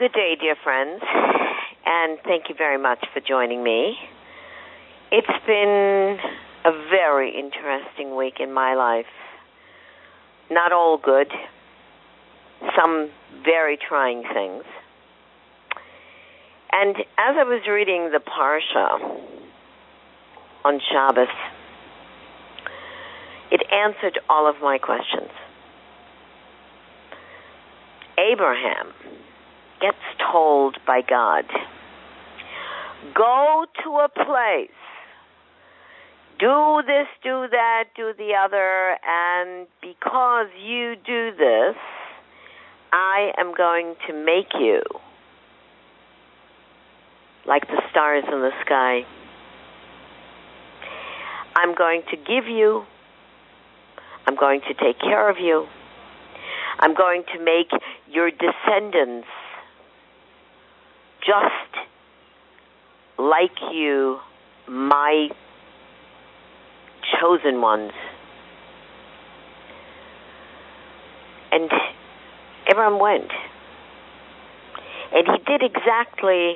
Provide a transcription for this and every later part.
Good day, dear friends, and thank you very much for joining me. It's been a very interesting week in my life. Not all good, some very trying things. And as I was reading the Parsha on Shabbos, it answered all of my questions. Abraham gets told by God, go to a place, do this, do that, do the other, and because you do this, I am going to make you like the stars in the sky. I'm going to give you, I'm going to take care of you, I'm going to make your descendants just like you, my chosen ones. And Abraham went. And he did exactly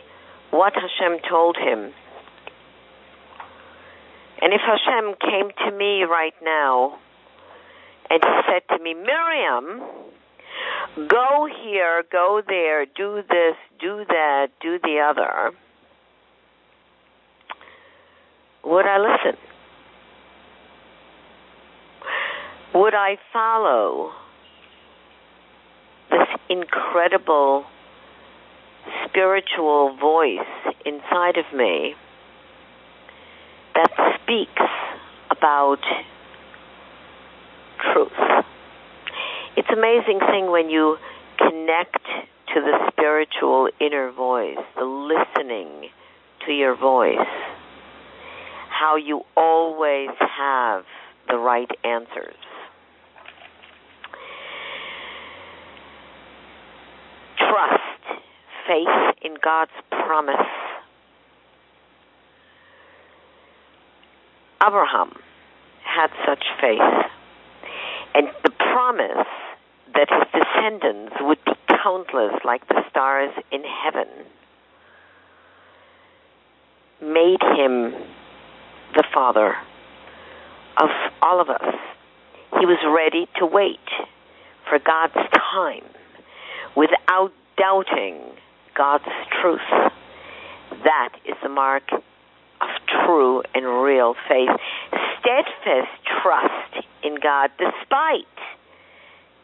what Hashem told him. And if Hashem came to me right now and he said to me, Miriam, go here, go there, do this, do that, do the other, would I listen? Would I follow this incredible spiritual voice inside of me that speaks about truth? It's an amazing thing when you connect to the spiritual inner voice, the listening to your voice, how you always have the right answers. Trust, faith in God's promise. Abraham had such faith, and the promise that his descendants would be countless like the stars in heaven made him the father of all of us. He was ready to wait for God's time without doubting God's truth. That is the mark of true and real faith. Steadfast trust in God despite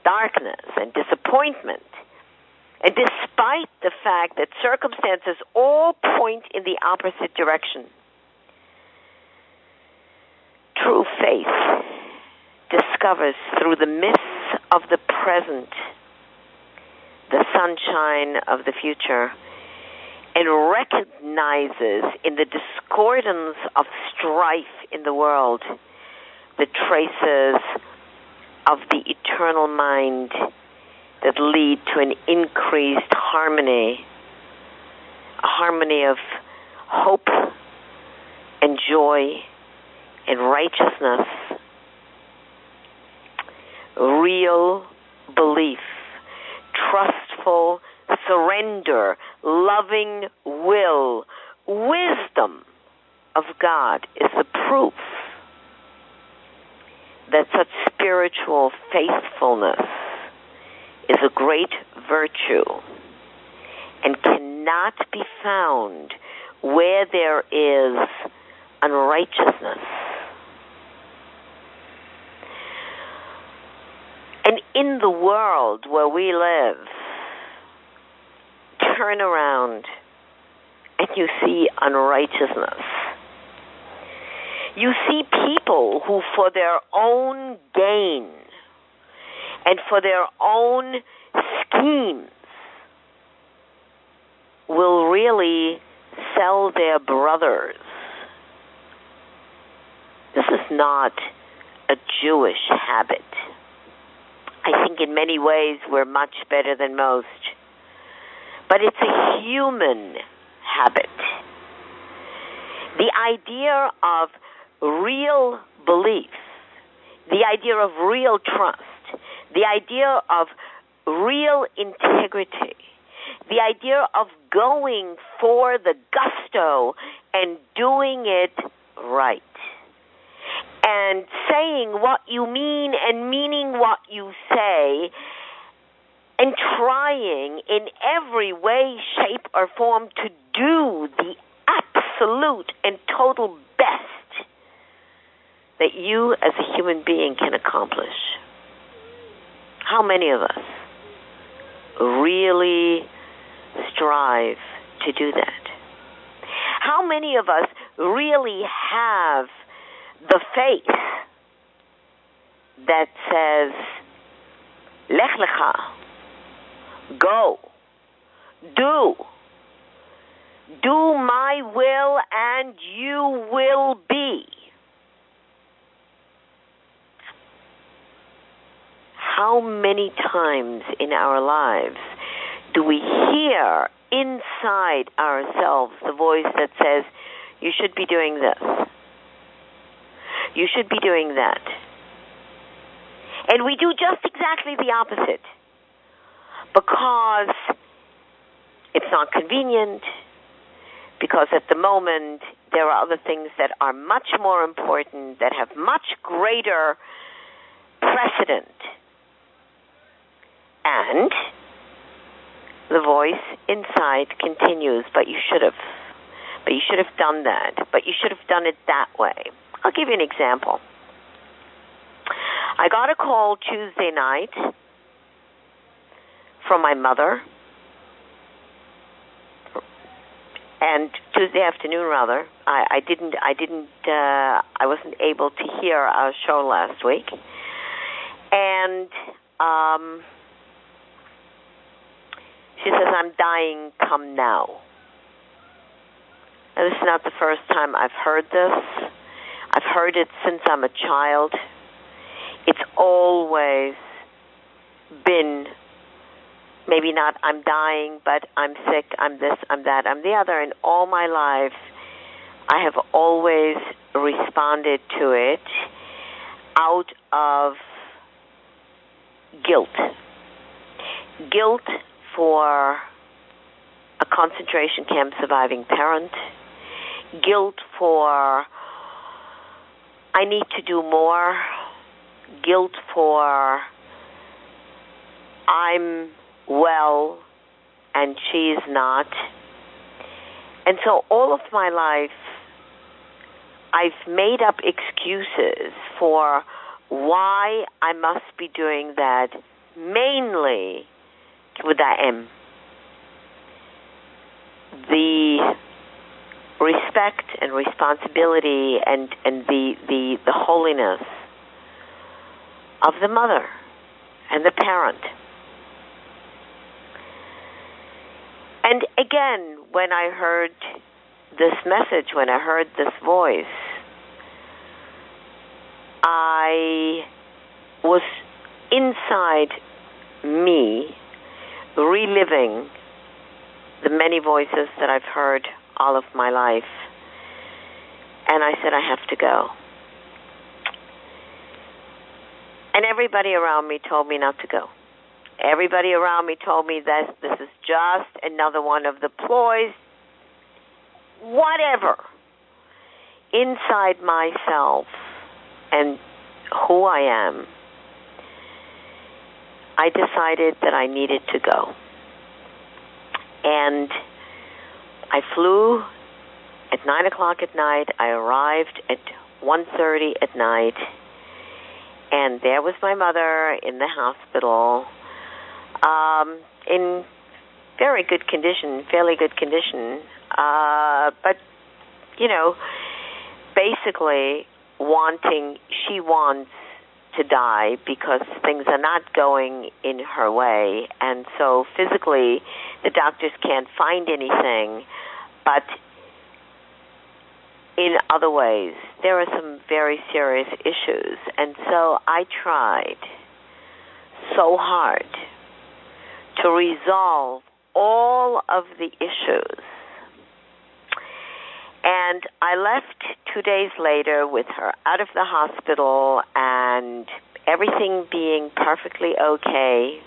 darkness and disappointment, and despite the fact that circumstances all point in the opposite direction. True faith discovers through the mists of the present the sunshine of the future, and recognizes in the discordance of strife in the world the traces of the eternal mind that lead to an increased harmony, a harmony of hope and joy and righteousness, real belief, trustful surrender, loving will, wisdom of God is the proof that such spiritual faithfulness is a great virtue and cannot be found where there is unrighteousness. And in the world where we live, turn around and you see unrighteousness. You see people who, for their own gain and for their own schemes, will really sell their brothers. This is not a Jewish habit. I think in many ways we're much better than most. But it's a human habit. The idea of real belief, the idea of real trust, the idea of real integrity, The idea of going for the gusto and doing it right. And saying what you mean and meaning what you say, and trying in every way, shape, or form to do the absolute and total best that you as a human being can accomplish. How many of us really strive to do that? How many of us really have the faith that says, Lech lecha, go, do my will and you will be? How many times in our lives do we hear inside ourselves the voice that says, you should be doing this, you should be doing that? And we do just exactly the opposite because it's not convenient, because at the moment there are other things that are much more important, that have much greater precedent. And the voice inside continues, but you should have done that, but you should have done it that way. I'll give you an example. I got a call Tuesday night from my mother, and Tuesday afternoon rather. I wasn't able to hear our show last week, and she says, I'm dying, come now. And this is not the first time I've heard this. I've heard it since I'm a child. It's always been, maybe not I'm dying, but I'm sick, I'm this, I'm that, I'm the other. And all my life, I have always responded to it out of guilt. Guilt for a concentration camp surviving parent. Guilt for I need to do more. Guilt for I'm well and she's not. And so all of my life, I've made up excuses for why I must be doing that, mainly with that M. The respect and responsibility and the holiness of the mother and the parent. And again, when I heard this message, when I heard this voice, I was inside me reliving the many voices that I've heard all of my life. And I said, I have to go. And everybody around me told me not to go. Everybody around me told me that this is just another one of the ploys, whatever. Inside myself and who I am, I decided that I needed to go. And I flew at 9 o'clock at night. I arrived at 1:30 at night. And there was my mother in the hospital, in very good condition, fairly good condition. But, basically she wants to die because things are not going in her way. And so physically, the doctors can't find anything. But in other ways, there are some very serious issues. And so I tried so hard to resolve all of the issues. And I left 2 days later with her out of the hospital and everything being perfectly okay.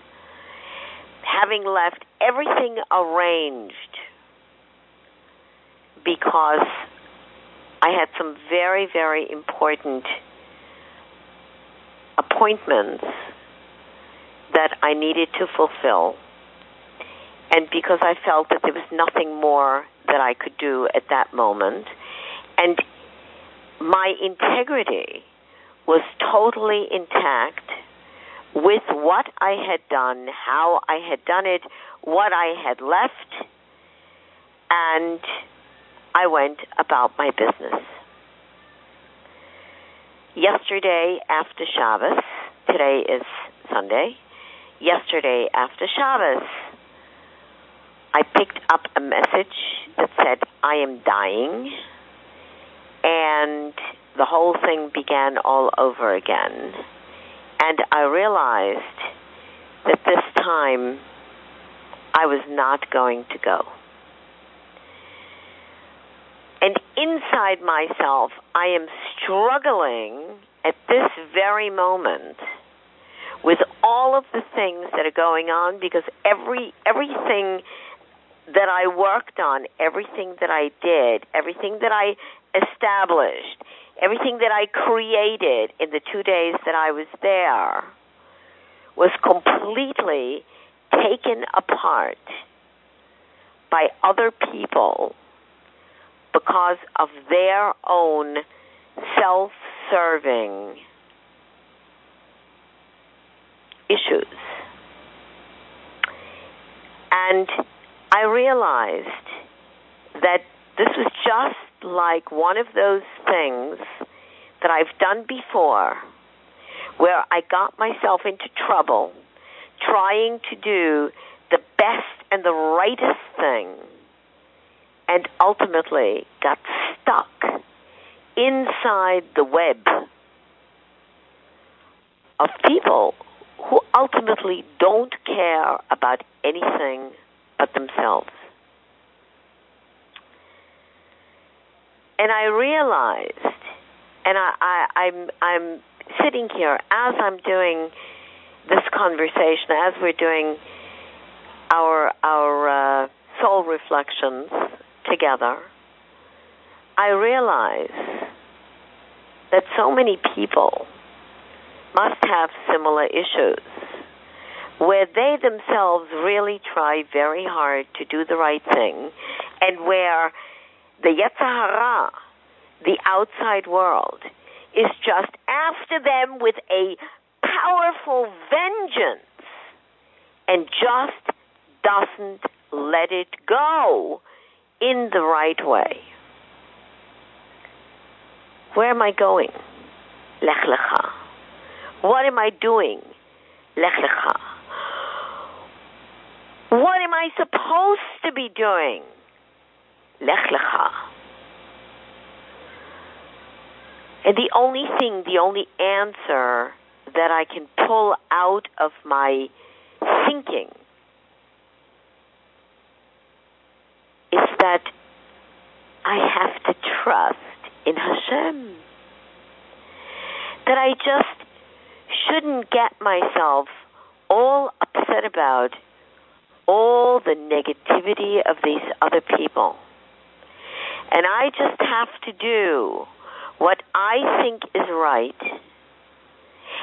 having left everything arranged because I had some very, very important appointments that I needed to fulfill, and because I felt that there was nothing more that I could do at that moment, and my integrity was totally intact with what I had done, how I had done it, what I had left, and I went about my business. Yesterday after Shabbos, today is Sunday, yesterday after Shabbos, I picked up a message that said, I am dying, and the whole thing began all over again. And I realized that this time I was not going to go. And inside myself, I am struggling at this very moment with all of the things that are going on, because everything that I worked on, everything that I did, everything that I established, everything that I created in the 2 days that I was there was completely taken apart by other people because of their own self-serving issues. And I realized that this was just like one of those things that I've done before, where I got myself into trouble trying to do the best and the rightest thing, and ultimately got stuck inside the web of people who ultimately don't care about anything but themselves. And I realized, and I'm sitting here as I'm doing this conversation, as we're doing our soul reflections together, I realize that so many people must have similar issues, where they themselves really try very hard to do the right thing, and where the Yetzer Hara, the outside world, is just after them with a powerful vengeance and just doesn't let it go in the right way. Where am I going? Lech lecha. What am I doing? Lech lecha. What am I supposed to be doing? Lech lecha. And the only answer that I can pull out of my thinking is that I have to trust in Hashem. That I just shouldn't get myself all upset about all the negativity of these other people. And I just have to do what I think is right.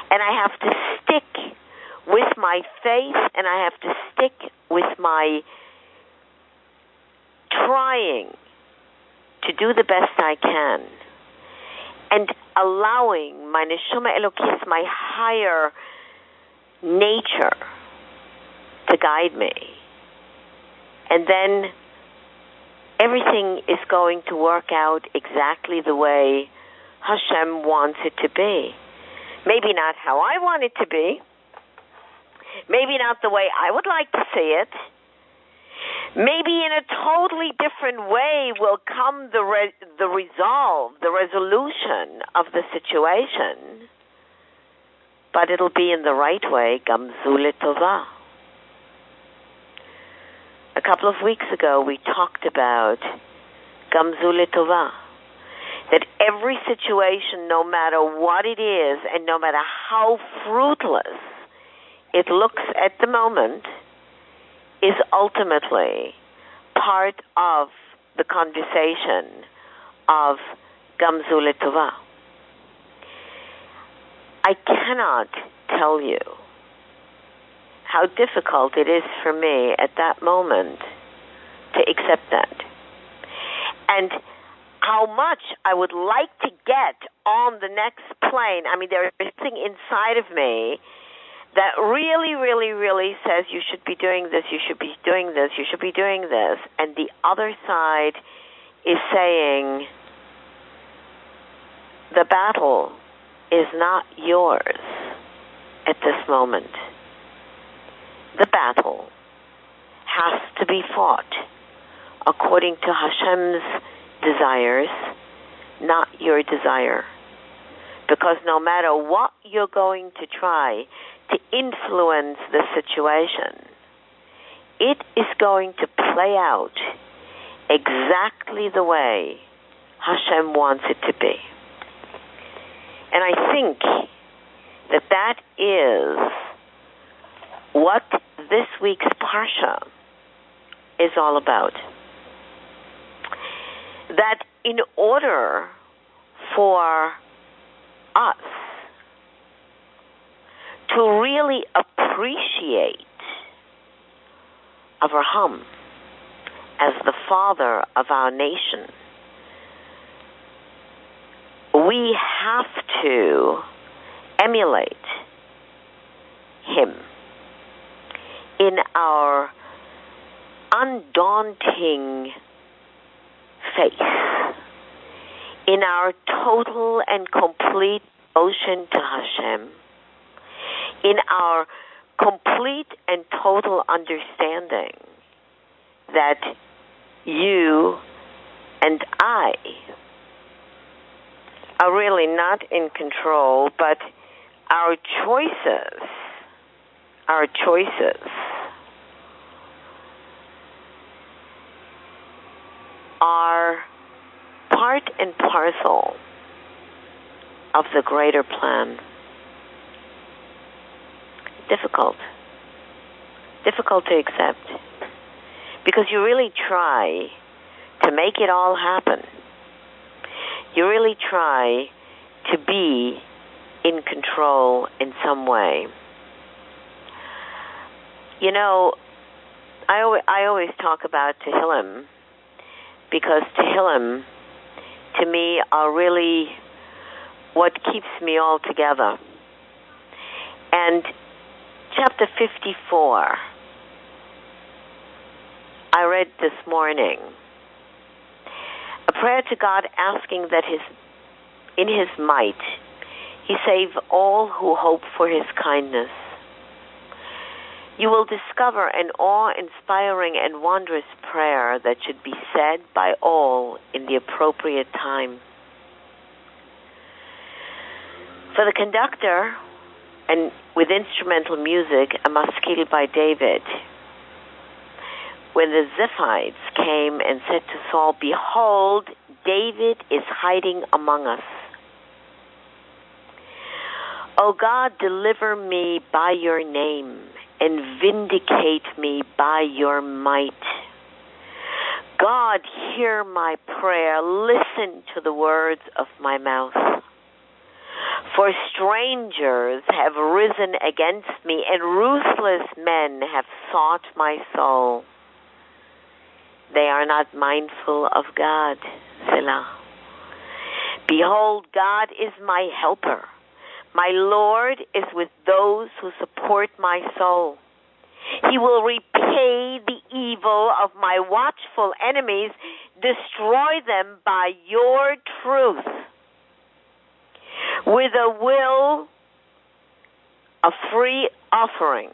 And I have to stick with my faith, and I have to stick with my trying to do the best I can, and allowing my neshama elokis, my higher nature, to guide me. And then everything is going to work out exactly the way Hashem wants it to be. Maybe not how I want it to be. Maybe not the way I would like to see it. Maybe in a totally different way will come the resolve, the resolution of the situation. But it'll be in the right way, gamzu letova. A couple of weeks ago, we talked about gamzu letova. That every situation, no matter what it is, and no matter how fruitless it looks at the moment, is ultimately part of the conversation of Gamzu Letova. I cannot tell you how difficult it is for me at that moment to accept that. And how much I would like to get on the next plane. I mean, there is something inside of me that really, really, really says you should be doing this, you should be doing this, you should be doing this. And the other side is saying, the battle is not yours at this moment. The battle has to be fought according to Hashem's desires, not your desire. Because no matter what you're going to try to influence the situation, it is going to play out exactly the way Hashem wants it to be. And I think that that is what this week's Parsha is all about. That in order for us to really appreciate Abraham as the father of our nation, we have to emulate him in our undaunting faith, in our total and complete devotion to Hashem, in our complete and total understanding that you and I are really not in control, but our choices are part and parcel of the greater plan. Difficult to accept, because you really try to make it all happen. You really try to be in control in some way. You know, I always talk about Tehillim, because Tehillim, to me, are really what keeps me all together. And chapter 54, I read this morning, a prayer to God asking that in His might, He save all who hope for His kindness. You will discover an awe-inspiring and wondrous prayer that should be said by all in the appropriate time. For the conductor, and with instrumental music, a maskil by David, when the Ziphites came and said to Saul, "Behold, David is hiding among us. O God, deliver me by your name and vindicate me by your might. God, hear my prayer. Listen to the words of my mouth. For strangers have risen against me, and ruthless men have sought my soul. They are not mindful of God. Selah. Behold, God is my helper. My Lord is with those who support my soul. He will repay the evil of my watchful enemies, destroy them by your truth. With a will, a free offering,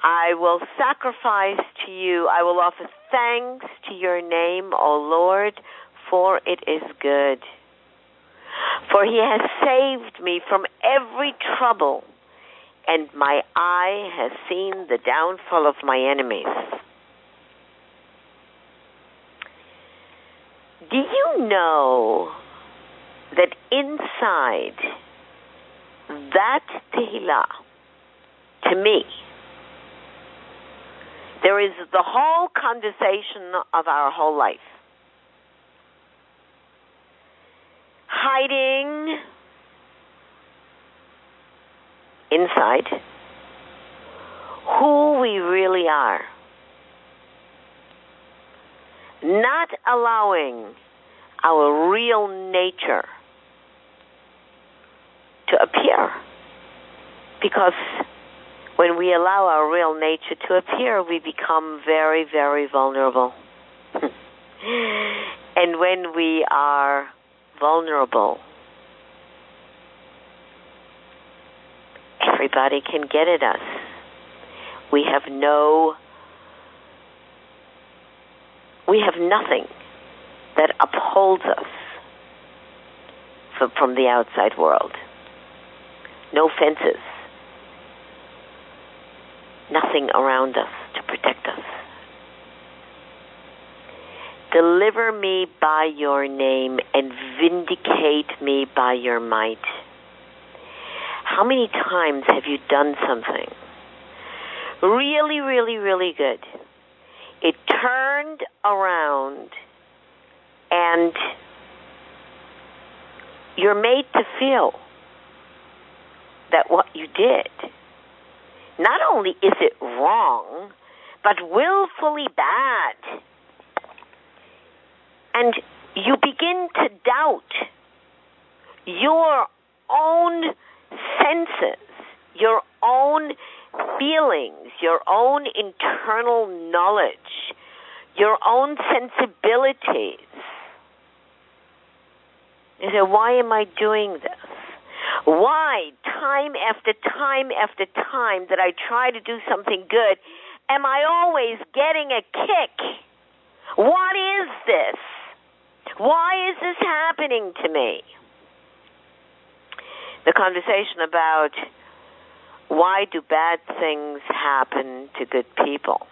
I will sacrifice to you. I will offer thanks to your name, O Lord, for it is good. For he has saved me from every trouble, and my eye has seen the downfall of my enemies. Do you know that inside that Tehillah, to me, there There is the whole conversation of our whole life. Hiding inside who we really are. Not allowing our real nature to appear. Because when we allow our real nature to appear, we become very, very vulnerable. And when we are vulnerable, everybody can get at us. We have nothing that upholds us from the outside world. No fences. Nothing around us to protect us. Deliver me by your name and vindicate me by your might. How many times have you done something really, really, really good? It turned around and you're made to feel that what you did, not only is it wrong, but willfully bad. And you begin to doubt your own senses, your own feelings, your own internal knowledge, your own sensibilities. You say, why am I doing this? Why, time after time after time that I try to do something good, am I always getting a kick? What is this? Why is this happening to me? The conversation about why do bad things happen to good people?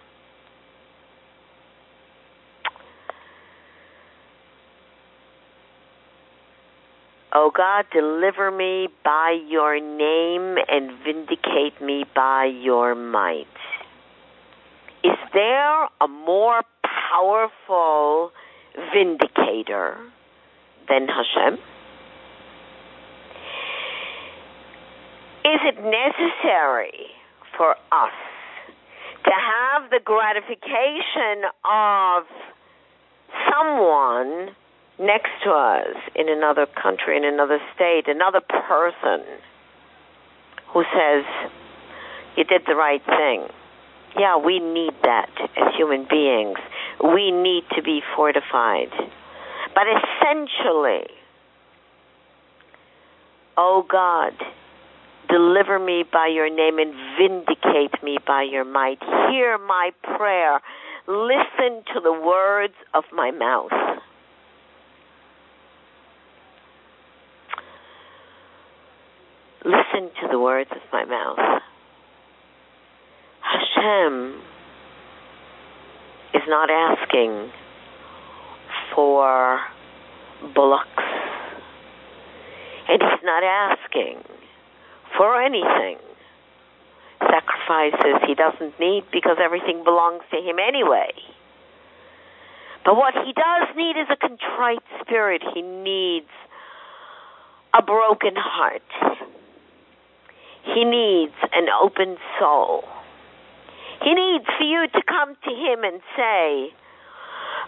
O God, deliver me by your name and vindicate me by your might. Is there a more powerful vindicator than Hashem? Is it necessary for us to have the gratification of someone next to us in another country, in another state, another person who says, you did the right thing? Yeah, we need that as human beings. We need to be fortified. But essentially, oh God, deliver me by your name and vindicate me by your might. Hear my prayer. Listen to the words of my mouth. Listen to the words of my mouth. Hashem is not asking for bullocks. And he's not asking for anything. Sacrifices he doesn't need because everything belongs to him anyway. But what he does need is a contrite spirit. He needs a broken heart. He needs an open soul. He needs for you to come to him and say,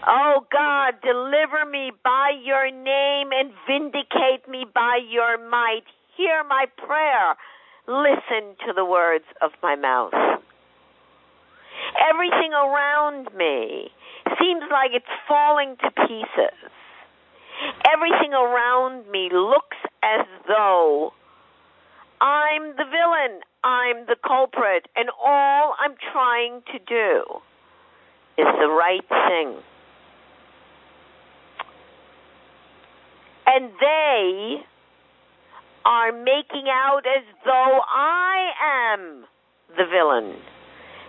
oh God, deliver me by your name and vindicate me by your might. Hear my prayer. Listen to the words of my mouth. Everything around me seems like it's falling to pieces. Everything around me looks as though I'm the villain, I'm the culprit, and all I'm trying to do is the right thing. And they are making out as though I am the villain,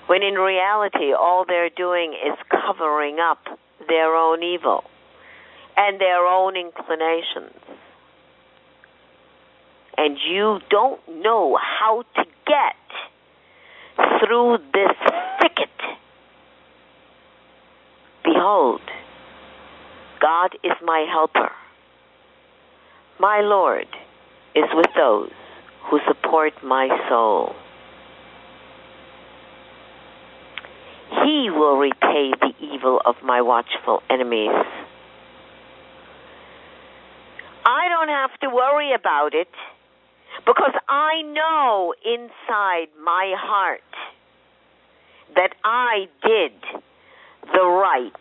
when in reality all they're doing is covering up their own evil and their own inclinations. And you don't know how to get through this thicket Behold, God is my helper. My Lord is with those who support my soul. He will repay the evil of my watchful enemies. I don't have to worry about it because I know inside my heart that I did the right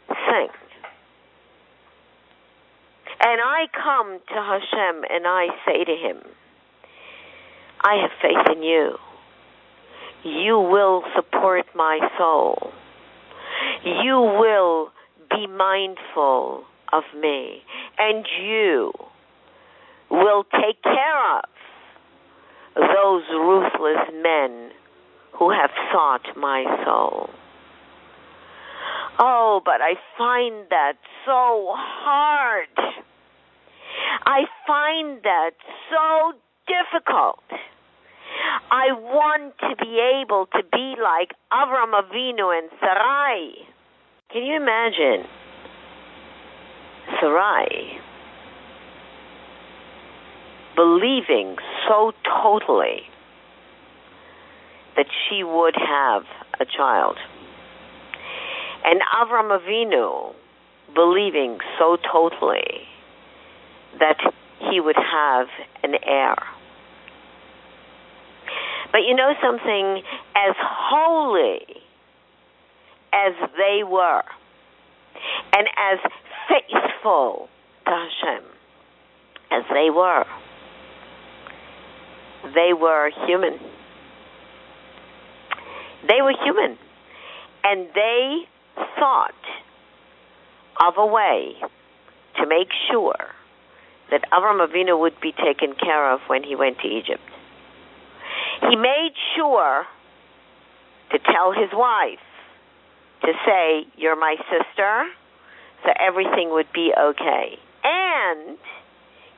thing. And I come to Hashem and I say to him, I have faith in you. You will support my soul. You will be mindful of me. And you will take care of those ruthless men who have sought my soul. Oh, but I find that so hard. I find that so difficult. I want to be able to be like Avram Avinu and Sarai. Can you imagine Sarai believing so totally that she would have a child? And Avram Avinu believing so totally that he would have an heir. But you know something? As holy as they were, and as faithful to Hashem as they were human. They were human. And they thought of a way to make sure that Avram Avinu would be taken care of when he went to Egypt. He made sure to tell his wife, to say, you're my sister, so everything would be okay. And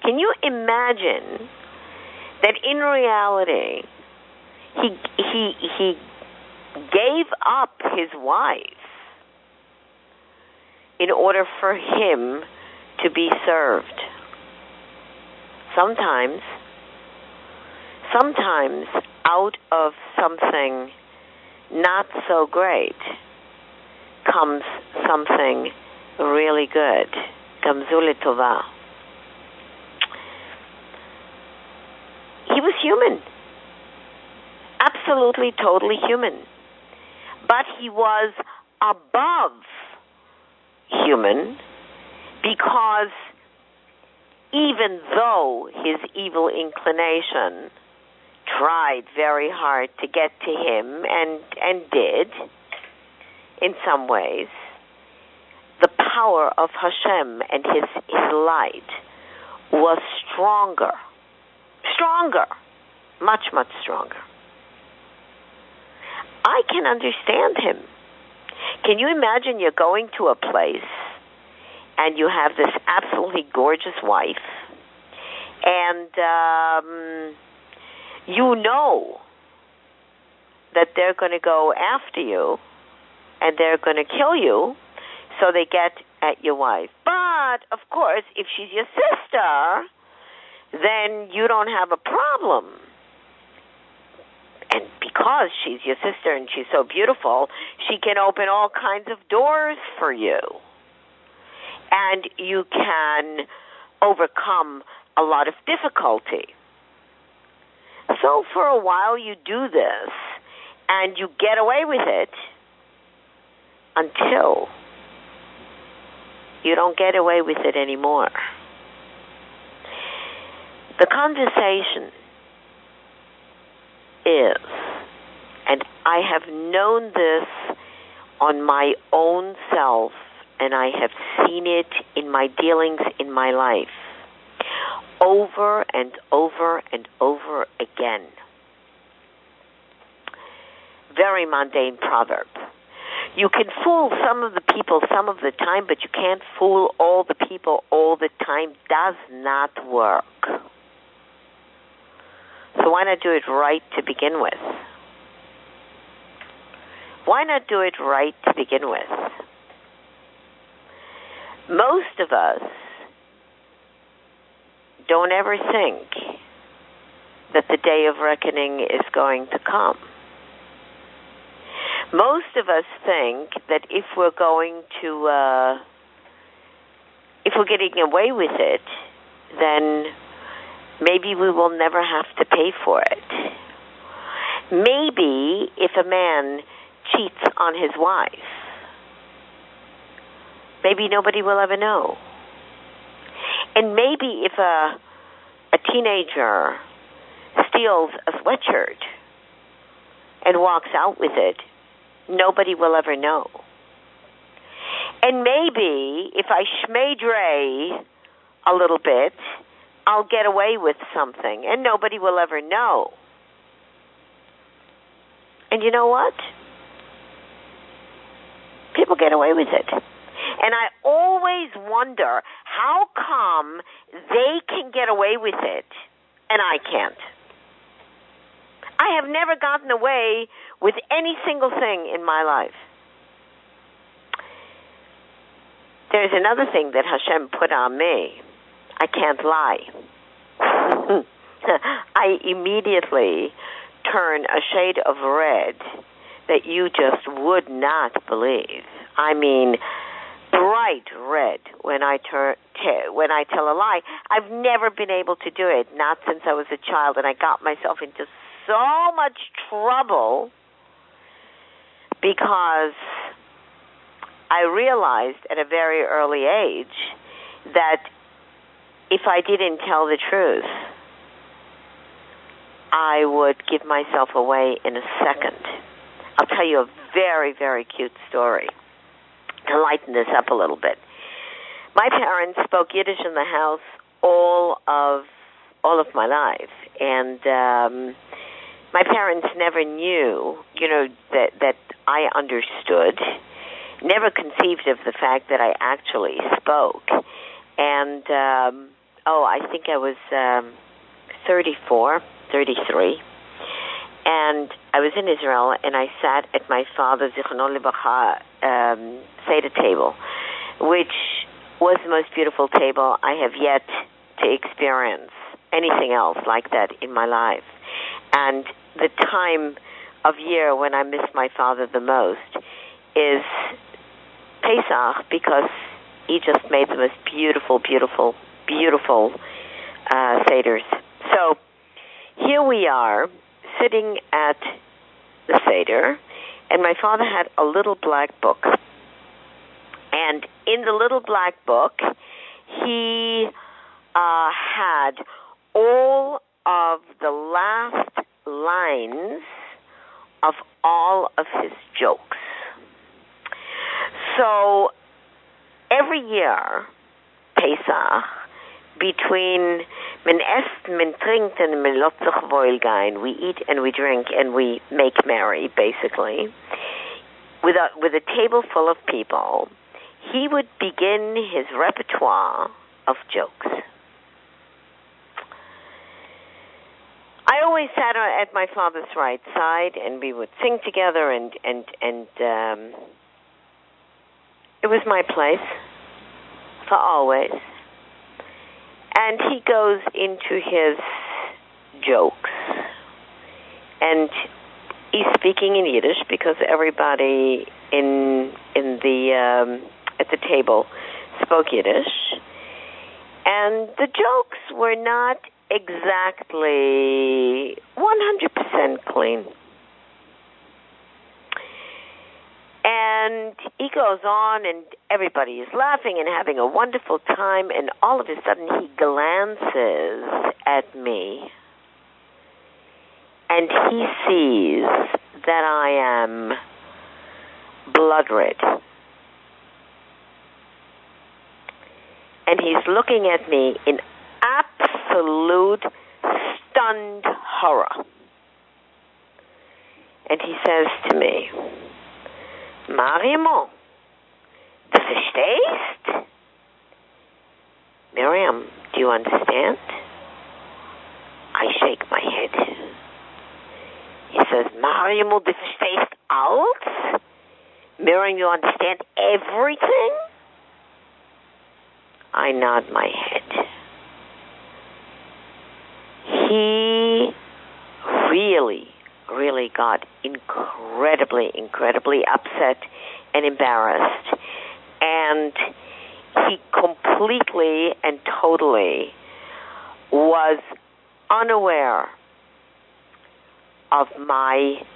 can you imagine that in reality, he gave up his wife in order for him to be served? Sometimes out of something not so great comes something really good. Gamzu l'tova. He was human. Absolutely, totally human. But he was above human because even though his evil inclination tried very hard to get to him and did in some ways, the power of Hashem and his light was stronger, much stronger. I can understand him. Can you imagine you're going to a place and you have this absolutely gorgeous wife, and you know that they're going to go after you and they're going to kill you, so they get at your wife. But, of course, if she's your sister, then you don't have a problem. And because she's your sister and she's so beautiful, she can open all kinds of doors for you. And you can overcome a lot of difficulty. So for a while you do this, and you get away with it until you don't get away with it anymore. The conversation is, and I have known this on my own self, and I have seen it in my dealings in my life, over and over and over again. Very mundane proverb. You can fool some of the people some of the time, but you can't fool all the people all the time. Does not work. So why not do it right to begin with? Why not do it right to begin with? Most of us don't ever think that the day of reckoning is going to come. Most of us think that if we're getting away with it, then maybe we will never have to pay for it. Maybe if a man cheats on his wife, maybe nobody will ever know. And maybe if a teenager steals a sweatshirt and walks out with it, nobody will ever know. And maybe if I schmay a little bit, I'll get away with something, and nobody will ever know. And you know what? People get away with it. And I always wonder, how come they can get away with it and I can't? I have never gotten away with any single thing in my life. There's another thing that Hashem put on me. I can't lie. I immediately turn a shade of red that you just would not believe. I mean, bright red when I tell a lie. I've never been able to do it, not since I was a child, and I got myself into so much trouble because I realized at a very early age that if I didn't tell the truth, I would give myself away in a second. I'll tell you a very, very cute story to lighten this up a little bit. My parents spoke Yiddish in the house all of my life, and my parents never knew, that I understood, never conceived of the fact that I actually spoke. And I think I was 34, 33. And I was in Israel, and I sat at my father's Zichrono Livracha Seder table, which was the most beautiful table I have yet to experience anything else like that in my life. And the time of year when I miss my father the most is Pesach, because he just made the most beautiful, beautiful, beautiful Seders. So here we are, sitting at the Seder, and my father had a little black book. And in the little black book, he had all of the last lines of all of his jokes. So every year, Pesach, between men esst, men trinkt, and men lot sich wohlgein, we eat and we drink and we make merry, basically, with a table full of people, he would begin his repertoire of jokes. I always sat at my father's right side, and we would sing together, and it was my place for always. And he goes into his jokes, and he's speaking in Yiddish because everybody in the at the table spoke Yiddish, and the jokes were not exactly 100% clean. And he goes on, and everybody is laughing and having a wonderful time, and all of a sudden he glances at me, and he sees that I am blood red. And he's looking at me in absolute stunned horror. And he says to me, Miriam, du verstehst? Miriam, do you understand? I shake my head. He says, Miriam, du verstehst alles? Miriam, you understand everything? I nod my head. He really got incredibly upset and embarrassed. And he completely and totally was unaware of my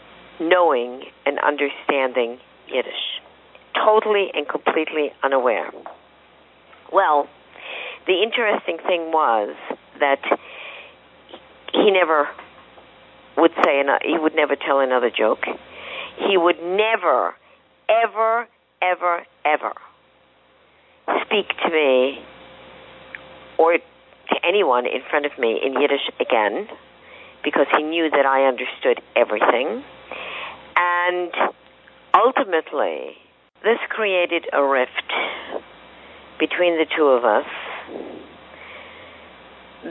knowing and understanding Yiddish. Totally and completely unaware. Well, the interesting thing was that he never would say, he would never tell another joke. He would never, ever speak to me or to anyone in front of me in Yiddish again, because he knew that I understood everything. And ultimately, this created a rift between the two of us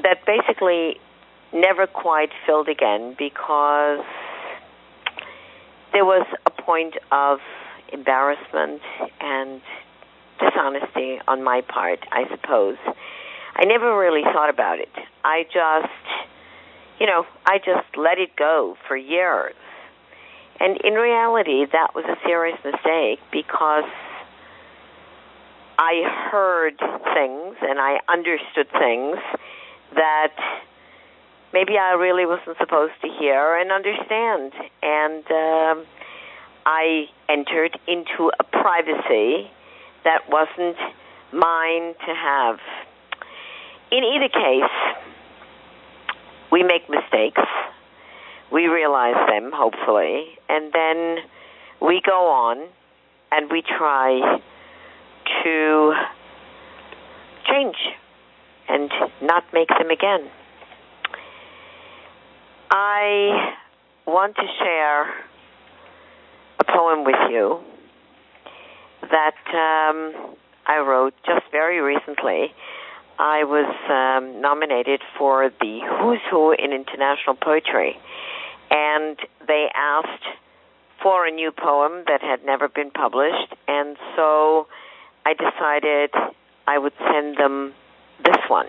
that basically never quite filled again, because there was a point of embarrassment and dishonesty on my part, I suppose. I never really thought about it. I just let it go for years. And in reality, that was a serious mistake, because I heard things and I understood things that maybe I really wasn't supposed to hear and understand. And I entered into a privacy that wasn't mine to have. In either case, we make mistakes. We realize them, hopefully, and then we go on and we try to change and not make them again. I want to share a poem with you that I wrote just very recently. I was nominated for the Who's Who in International Poetry, and they asked for a new poem that had never been published, and so I decided I would send them this one.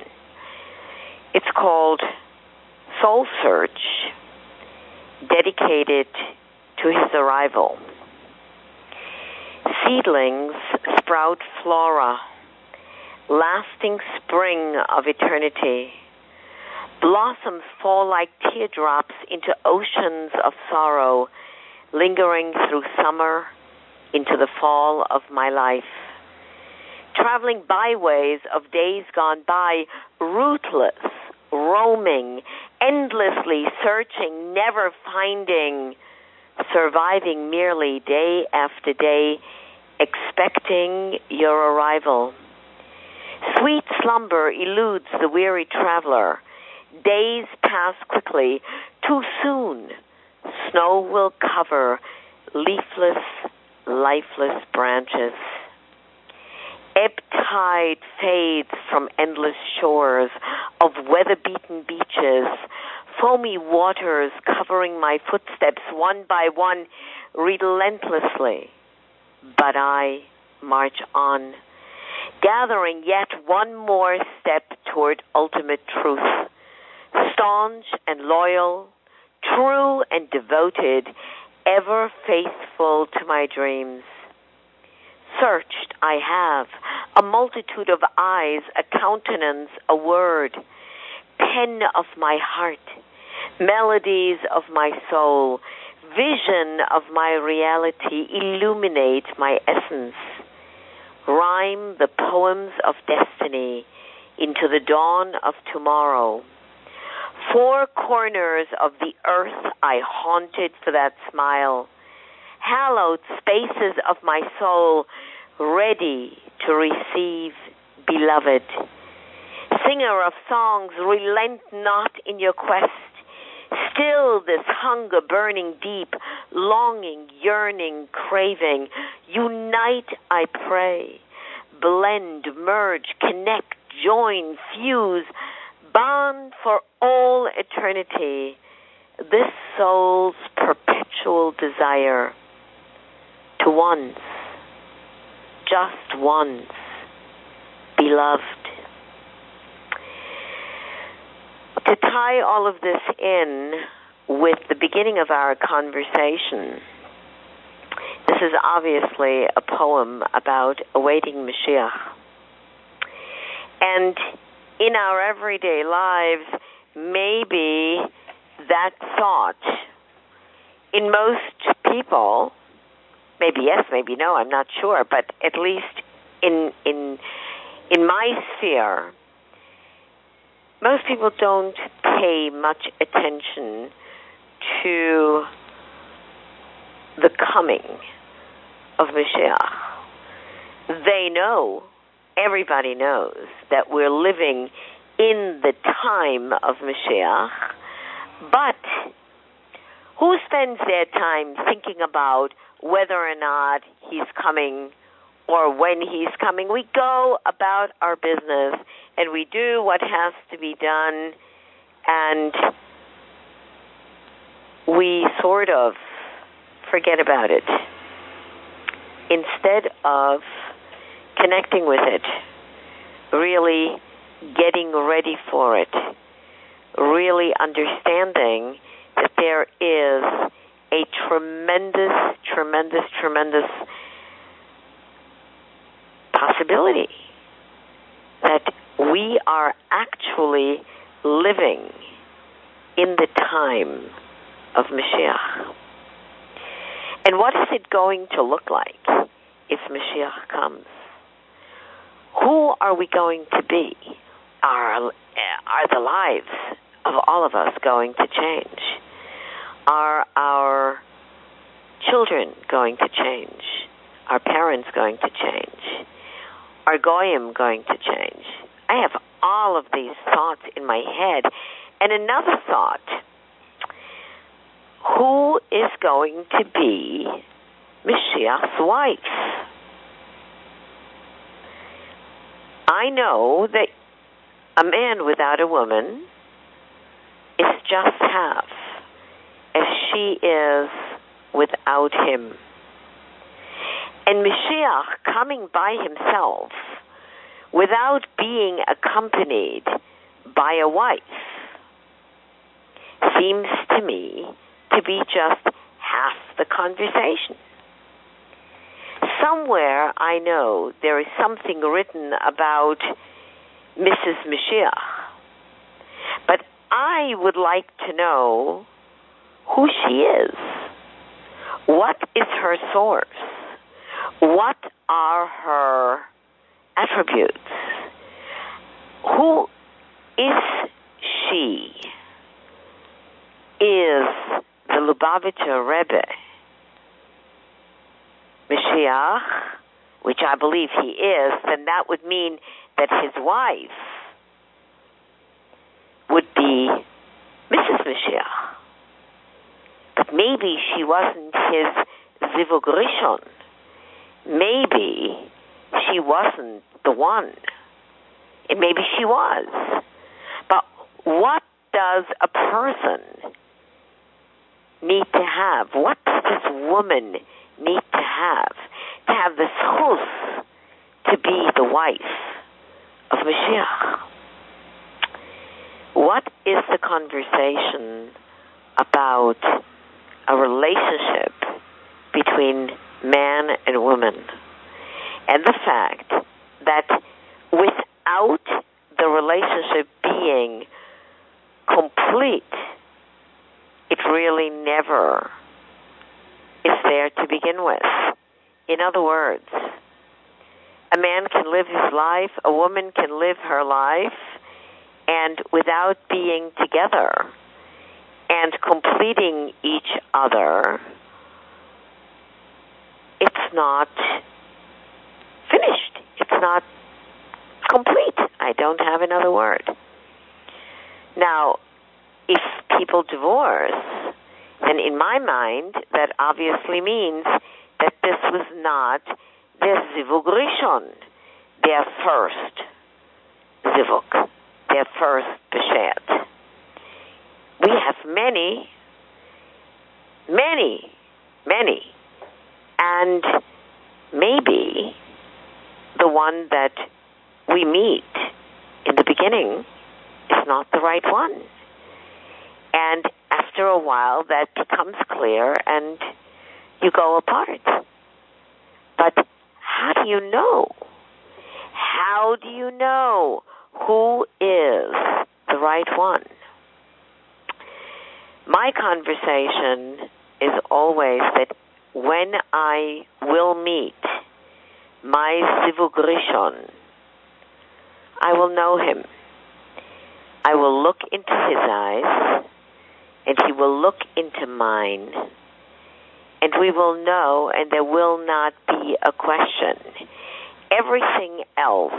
It's called Soul Search, dedicated to his arrival. Seedlings sprout flora, lasting spring of eternity. Blossoms fall like teardrops into oceans of sorrow, lingering through summer into the fall of my life. Traveling byways of days gone by, rootless, roaming, endlessly searching, never finding, surviving merely day after day, expecting your arrival. Sweet slumber eludes the weary traveler. Days pass quickly, too soon. Snow will cover leafless, lifeless branches. Ebb tide fades from endless shores of weather-beaten beaches, foamy waters covering my footsteps one by one, relentlessly. But I march on, gathering yet one more step toward ultimate truth. Staunch and loyal, true and devoted, ever faithful to my dreams. Searched I have, a multitude of eyes, a countenance, a word, pen of my heart, melodies of my soul, vision of my reality, illuminate my essence. Rhyme the poems of destiny into the dawn of tomorrow. Four corners of the earth I haunted for that smile. Hallowed spaces of my soul, ready to receive beloved. Singer of songs, relent not in your quest. Still this hunger burning deep, longing, yearning, craving. Unite, I pray. Blend, merge, connect, join, fuse, bond for all eternity. This soul's perpetual desire to once, just once, be loved. To tie all of this in with the beginning of our conversation, this is obviously a poem about awaiting Mashiach. And in our everyday lives, maybe that thought, in most people, maybe yes, maybe no, I'm not sure, but at least in my sphere, most people don't pay much attention to the coming of Mashiach. They know, everybody knows, that we're living in the time of Mashiach, but who spends their time thinking about whether or not he's coming or when he's coming? We go about our business and we do what has to be done, and we sort of forget about it instead of connecting with it, really getting ready for it, really understanding that there is a tremendous, tremendous, tremendous possibility that we are actually living in the time of Mashiach. And what is it going to look like if Mashiach comes? Who are we going to be? Are the lives of all of us going to change? Are our children going to change? Are parents going to change? Are Goyim going to change? I have all of these thoughts in my head. And another thought, who is going to be Mashiach's wife? I know that a man without a woman is just half as she is without him. And Mashiach coming by himself without being accompanied by a wife seems to me to be just half the conversation. Somewhere I know there is something written about Mrs. Mashiach, but I would like to know who she is. What is her source? What are her attributes? Who is she? Is the Lubavitcher Rebbe Mashiach, which I believe he is, then that would mean that his wife would be Mrs. Mashiach. But maybe she wasn't his Zivug Rishon. Maybe she wasn't the one. And maybe she was. But what does a person need to have? What does this woman need to have the zchus to be the wife of Mashiach? What is the conversation about a relationship between man and woman, and the fact that without the relationship being complete, it really never is there to begin with. In other words, a man can live his life, a woman can live her life, and without being together and completing each other, it's not finished. It's not complete. I don't have another word. Now, if people divorce, then in my mind, that obviously means that this was not their Zivug Rishon, their first Zivug, their first Beshet. We have many, and maybe the one that we meet in the beginning is not the right one. And after a while, that becomes clear, and you go apart. But how do you know? How do you know who is the right one? My conversation is always that when I will meet my Zivug Rishon, I will know him. I will look into his eyes, and he will look into mine, and we will know, and there will not be a question. Everything else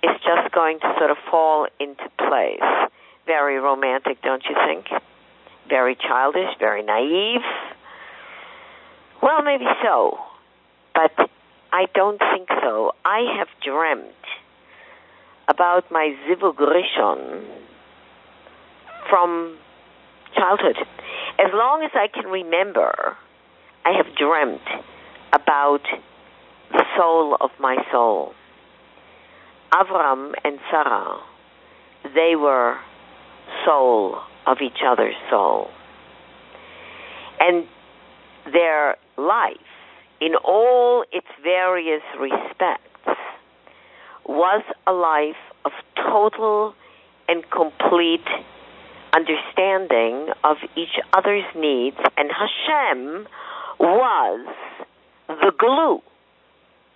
is just going to sort of fall into place. Very romantic, don't you think? Very childish, very naive. Well, maybe so, but I don't think so. I have dreamt about my Zivug Rishon from childhood. As long as I can remember, I have dreamt about the soul of my soul. Avram and Sarah, they were soul of each other's soul. And their life, in all its various respects, was a life of total and complete understanding of each other's needs, and Hashem was the glue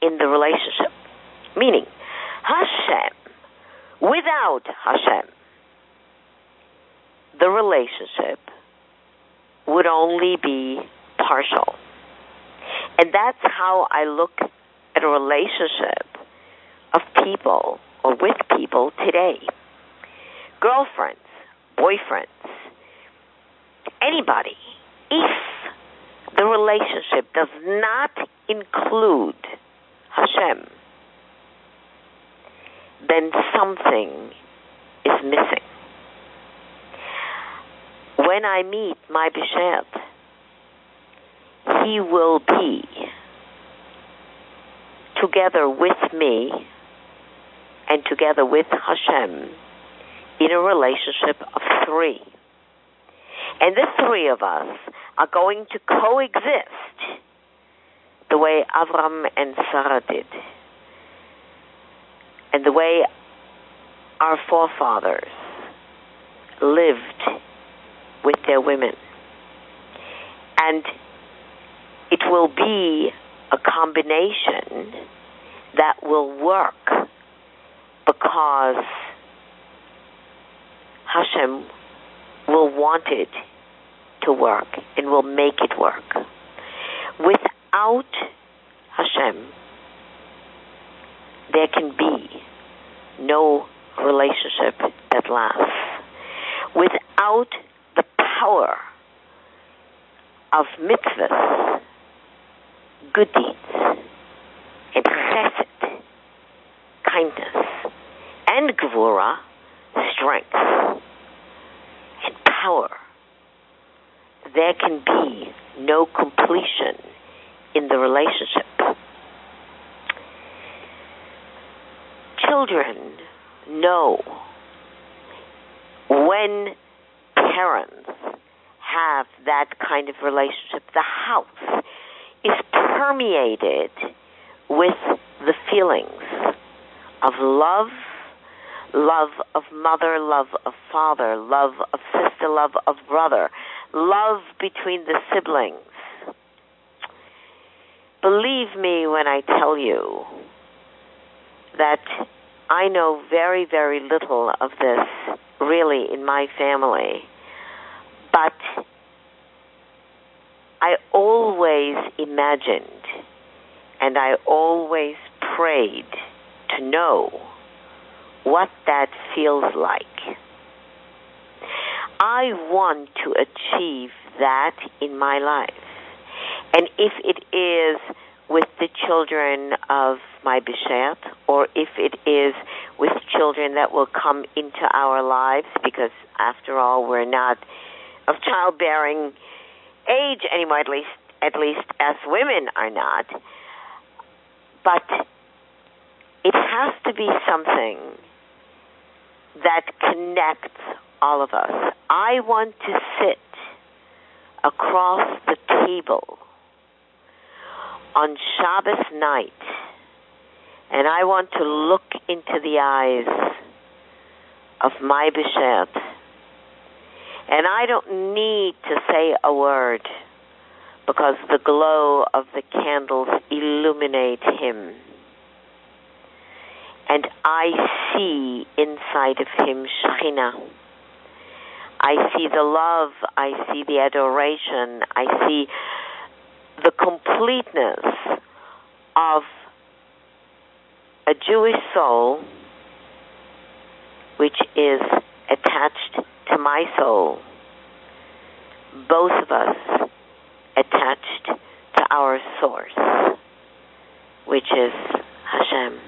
in the relationship. Meaning, Hashem, without Hashem, the relationship would only be partial. And that's how I look at a relationship of people or with people today. Girlfriends, boyfriends, anybody. If the relationship does not include Hashem, then something is missing. When I meet my Bishet, he will be together with me and together with Hashem in a relationship of three. And the three of us are going to coexist the way Avram and Sarah did, and the way our forefathers lived with their women. And it will be a combination that will work because Hashem will want it to work and will make it work. Without Hashem, there can be no relationship that lasts. Without the power of mitzvahs, good deeds, and chesed, kindness, and gevura, strength, and power, there can be no completion in the relationship. Children know when parents have that kind of relationship, the house is permeated with the feelings of love, love of mother, love of father, love of sister, love of brother, love between the siblings. Believe me when I tell you that I know very, very little of this really in my family, but I always imagined and I always prayed to know what that feels like. I want to achieve that in my life. And if it is with the children of my Bishet, or if it is with children that will come into our lives, because after all, we're not of childbearing age anymore, at least as women are not. But it has to be something that connects all of us. I want to sit across the table on Shabbos night, and I want to look into the eyes of my B'Shet, and I don't need to say a word, because the glow of the candles illuminate him. And I see inside of him Shekhinah. I see the love, I see the adoration, I see the completeness of a Jewish soul which is attached to my soul. Both of us attached to our source, which is Hashem.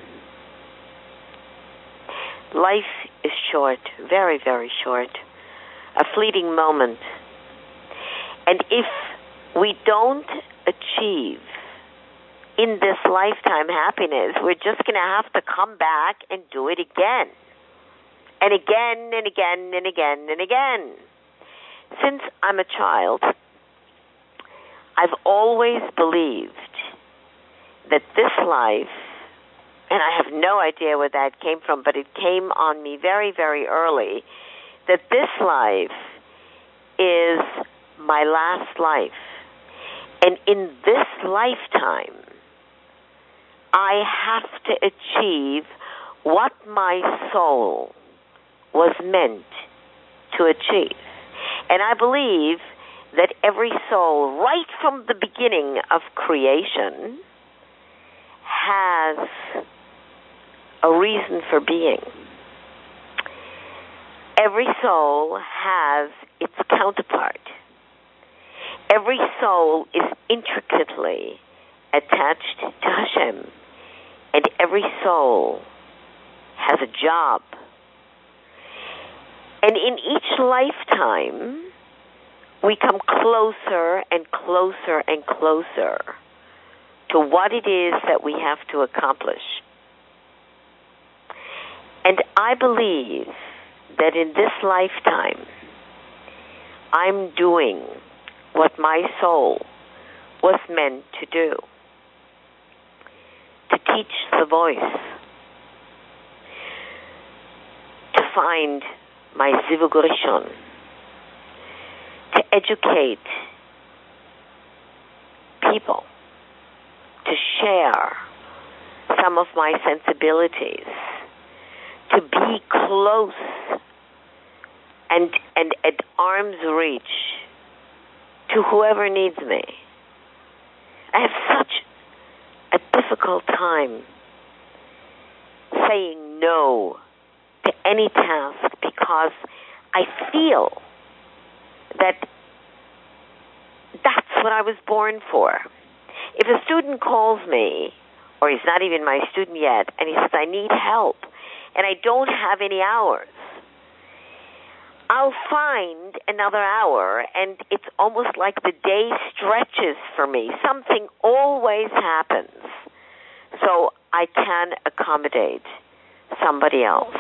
Life is short, very, very short, a fleeting moment. And if we don't achieve in this lifetime happiness, we're just going to have to come back and do it again. And again, and again, and again, and again. Since I'm a child, I've always believed that this life, and I have no idea where that came from, but it came on me very, very early, that this life is my last life. And in this lifetime, I have to achieve what my soul was meant to achieve. And I believe that every soul, right from the beginning of creation, has a reason for being. Every soul has its counterpart. Every soul is intricately attached to Hashem, and every soul has a job. And in each lifetime, we come closer and closer and closer to what it is that we have to accomplish. And I believe that in this lifetime, I'm doing what my soul was meant to do, to teach the voice, to find my Zivug Rishon, to educate people, to share some of my sensibilities, to be close and at arm's reach to whoever needs me. I have such a difficult time saying no to any task because I feel that that's what I was born for. If a student calls me, or he's not even my student yet, and he says, I need help, and I don't have any hours, I'll find another hour, and it's almost like the day stretches for me. Something always happens, so I can accommodate somebody else.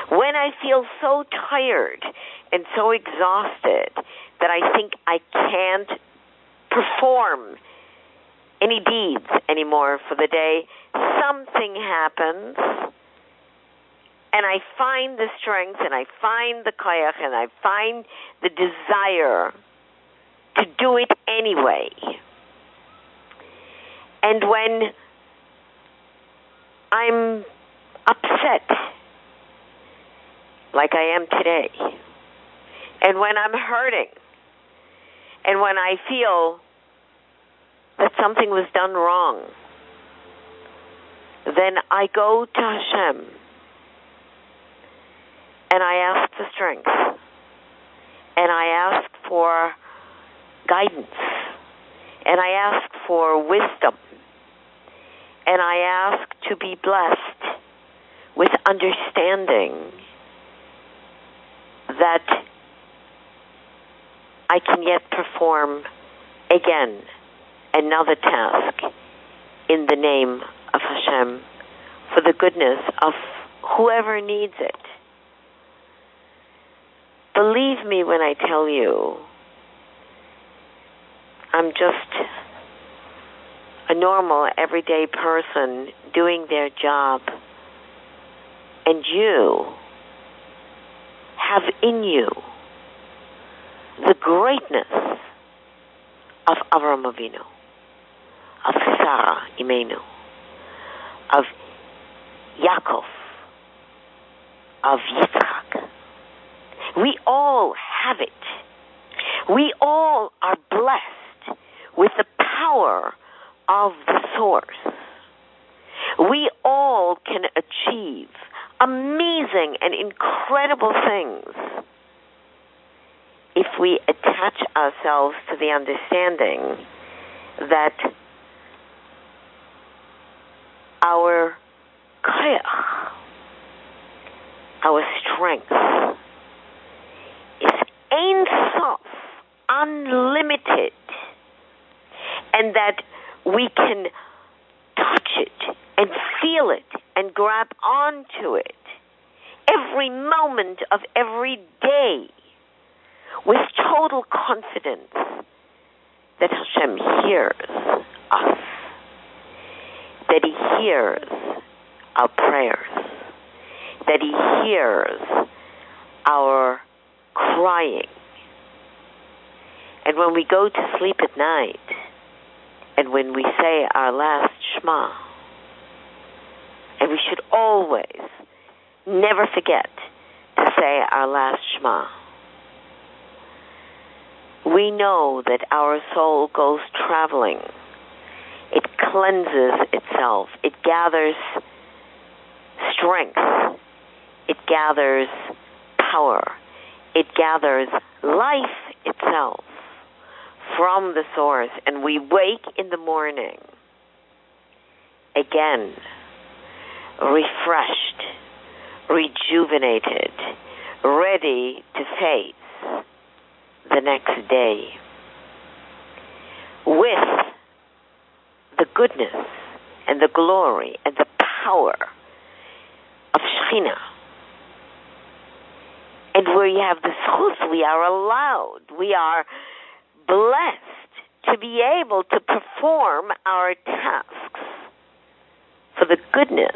When I feel so tired and so exhausted that I think I can't perform any deeds anymore for the day, something happens, and I find the strength, and I find the koyach, and I find the desire to do it anyway. And when I'm upset, like I am today, and when I'm hurting, and when I feel that something was done wrong, then I go to Hashem and I ask for strength, and I ask for guidance, and I ask for wisdom, and I ask to be blessed with understanding that I can yet perform again another task in the name of Hashem for the goodness of whoever needs it. Believe me when I tell you, I'm just a normal, everyday person doing their job. And you have in you the greatness of Avraham Avinu, of Sarah Imenu, of Yaakov, of Yitzchak. We all have it. We all are blessed with the power of the source. We all can achieve amazing and incredible things if we attach ourselves to the understanding that our koyach, our strength, is Ein Sof, unlimited, and that we can touch it and feel it and grab onto it every moment of every day with total confidence that Hashem hears us, that He hears our prayers, that He hears our crying. And when we go to sleep at night, and when we say our last Shema, and we should always never forget to say our last Shema, we know that our soul goes traveling. It cleanses itself. It gathers strength. It gathers power. It gathers life itself from the source. And we wake in the morning again, refreshed, rejuvenated, ready to face the next day with the goodness and the glory and the power of Shekhinah. And we have the zchus, we are allowed, we are blessed to be able to perform our tasks for the goodness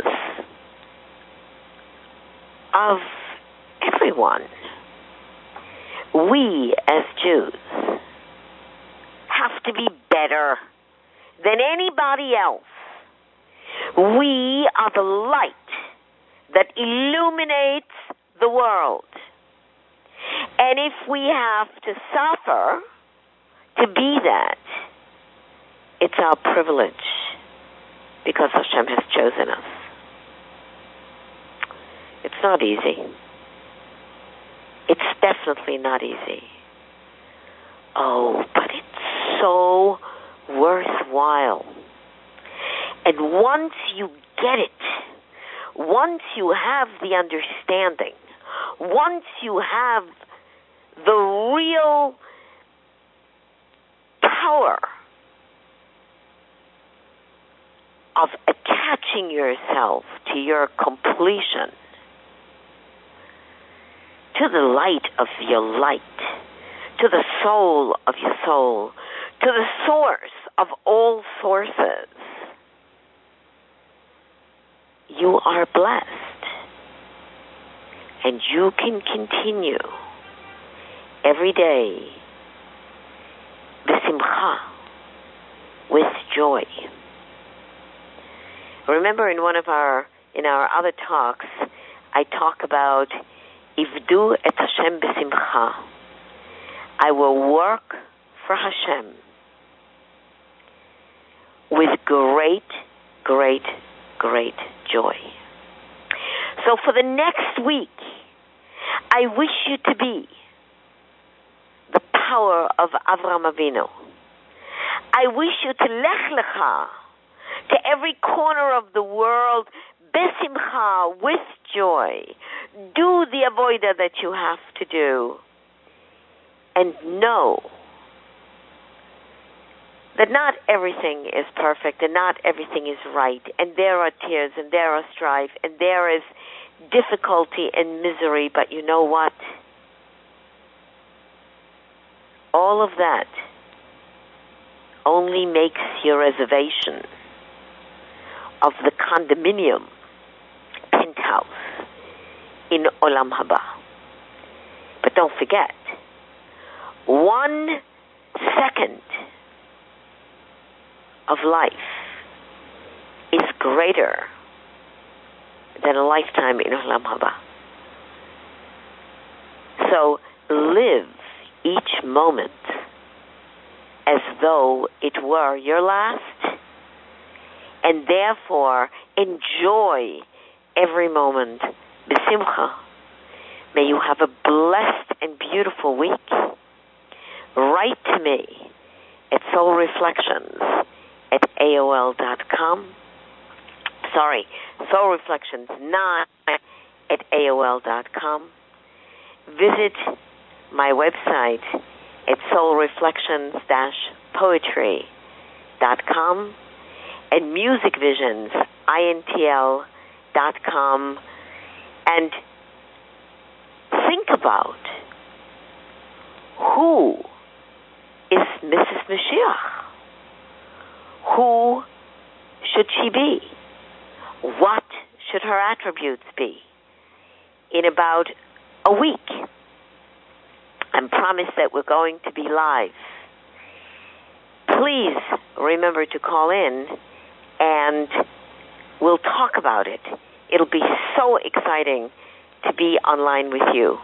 of everyone. We, as Jews, have to be better than anybody else. We are the light that illuminates the world. And if we have to suffer to be that, it's our privilege because Hashem has chosen us. It's not easy. It's definitely not easy. Oh, but it's so worthwhile. And once you get it, once you have the understanding, once you have the real power of attaching yourself to your completion, to the light of your light, to the soul of your soul, to the source of all sources, you are blessed. And you can continue every day b'simcha, with joy. Remember in our other talks, I talk about Ivdu et Hashem b'simcha. I will work for Hashem with great, great, great joy. So for the next week, I wish you to be the power of Avraham Avinu. I wish you to lech lecha, to every corner of the world, besimcha, with joy. Do the avodah that you have to do. And know that not everything is perfect and not everything is right. And there are tears and there are strife and there is difficulty and misery, but you know what? All of that only makes your reservation of the condominium penthouse in Olam Haba. But don't forget, 1 second of life is greater than a lifetime in Olam Haba. So live each moment as though it were your last, and therefore enjoy every moment. B'simcha. May you have a blessed and beautiful week. Write to me at soulreflections@AOL.com. Sorry, soulreflections9@AOL.com. Visit my website at soulreflections-poetry.com and musicvisions.intl.com, and think about who is Mrs. Mashiach. Who should she be? What should her attributes be? In about a week, I'm promised that we're going to be live. Please remember to call in and we'll talk about it. It'll be so exciting to be online with you.